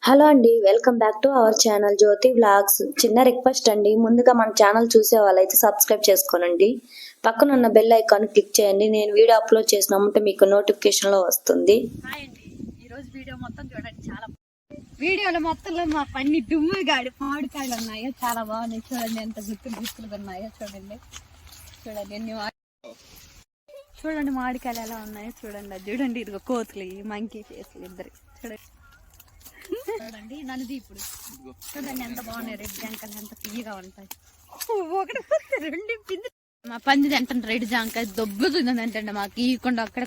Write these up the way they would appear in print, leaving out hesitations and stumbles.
Hello అండి, welcome back to our channel Jyothi vlogs. చిన్న request అండి, ముందుగా మన ఛానల్ చూసే వాళ్ళైతే సబ్స్క్రైబ్ చేసుకోనండి. పక్కన ఉన్న బెల్ ఐకాన్ క్లిక్ చేయండి. నేను వీడియో అప్లోడ్ చేసినామంటే మీకు నోటిఫికేషన్లో వస్తుంది. హాయ్ అండి, ఈరోజు వీడియో మొత్తం చూడండి. చాలా వీడియోలో మొత్తంలో మా పన్ని దుమ్ము గాడి మామిడికాయలు ఉన్నాయో చాలా బాగున్నాయి. చూడండి ఎంత గుత్తులుగా ఉన్నాయో చూడండి. చూడండి మామిడికాయలు ఎలా ఉన్నాయో చూడండి. అది చూడండి, ఇదిగో కోతులు, మంకీ ఫేస్లు ఇద్దరు చూడండి. చూడండి నన్ను ఇప్పుడు చూడండి ఎంత బాగున్నాయి. రెడ్ జాంకాయలు ఎంత తీయగా ఉంటాయి. ఒకటి రెండు పిండి మా పంది తింటాను. రెడ్ జాంకాయ దొబ్బుతుంది ఏంటంటే మాకు ఇవ్వకుండా అక్కడ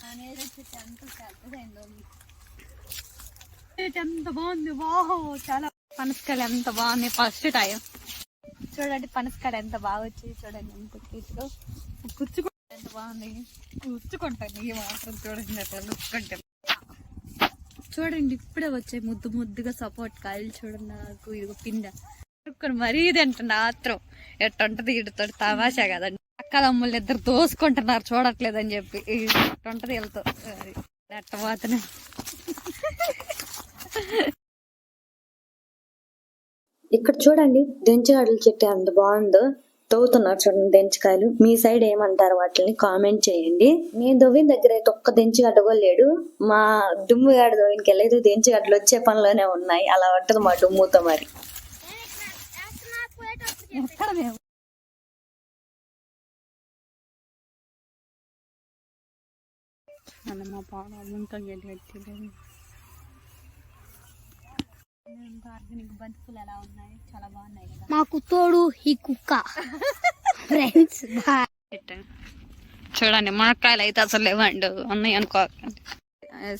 ఎంత బాగుంది. వాహో, చాలా పనసకాయలు ఎంత బాగున్నాయి. ఫస్ట్ టైం చూడండి పనసకాయలు ఎంత బాగా వచ్చాయి. చూడండి ఎంత క్యూట్గా పుచ్చుకుంటే ఎంత బాగుంది. పుచ్చుకుంటాను ఈ మాత్రం చూడండి అట్లా లుక్కుంటాను. చూడండి ఇప్పుడే వచ్చాయి ముద్దు ముద్దుగా సపోర్ట్ కాయలు. చూడండి నాకు ఇదిగో పిండ మరీ తింటున్నా ఆత్రం. ఎట్టుంటది ఇటుతో తమాషా కదండి. అక్కలమ్ముళ్ళు ఇద్దరు దోసుకుంటున్నారు చూడట్లేదని చెప్పి. ఎట్టుంటది వీళ్ళతో ఎట్టబోతనే. ఇక్కడ చూడండి దెంచగాడల చెట్టు ఎంత బాగుందో. తవ్వుతున్నారు చూడండి దెంచకాయలు. మీ సైడ్ ఏమంటారు వాటిని కామెంట్ చేయండి. నేను దవ్విన దగ్గర అయితే ఒక్క దెంచగడ్డ కూడా లేడు. మా దుమ్ముగాడ దవ్వినకి వెళ్ళేది దెంచగడ్డలు వచ్చే పనిలోనే ఉన్నాయి. అలా ఉంటది మా దుమ్ముతో. మరి మాకు తోడు ఈ కుక్క ఫ్రెండ్స్. చూడండి మునక్కాయలు అయితే అసలు లేవండి, ఉన్నాయి అనుకో.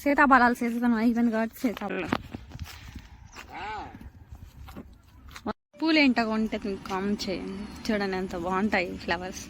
సీతాఫలాలు సీజన్ అయిపోయింది కాబట్టి సీతాఫలం పూలు ఏంటో కొంటే కామెంట్ చేయండి. చూడండి ఎంత బాగుంటాయి ఫ్లవర్స్.